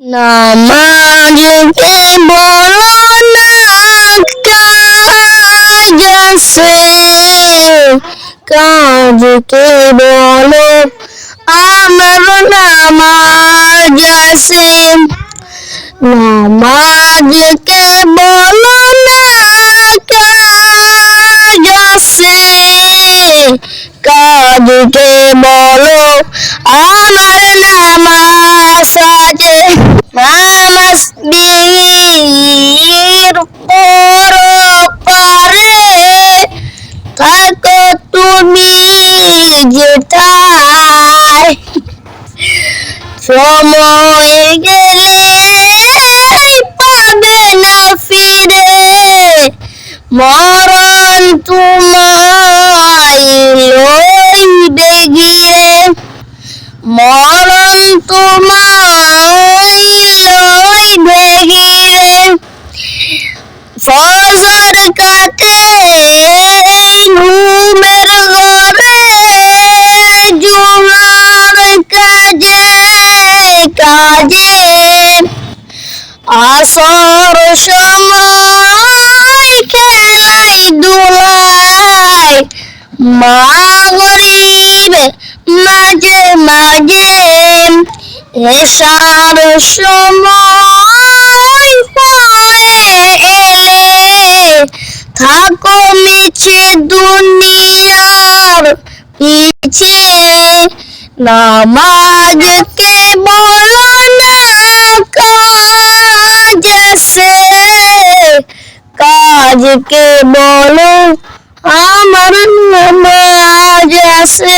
নামাজকে বলো না কাজ আছে, কাজকে বলো আমার নামাজ আছে। নামাজকে বলো না কাজ আছে, কাজকে বলো আমার নামাজ আছে। নামাজ বীর পর পারে থাকো তুমি যেটায়, সময় গেলে পাবে না ফিরে, মরণ তোমায় লইবে গিয়ে, মরণ তোমায় লইবে গিয়ে। ফজর কাটে ঘুমের ঘরে, জুমার কাজে কাজে, আসর সময় খেলাই দুলাই, মাগরিব মাঝে মাঝে, এশার সময় পরে এলে থাকো মিছে দুনিয়ার পিছে। নামাজকে বলো না কাজ আছে, কাজকে বলো আমার নামাজ আছে।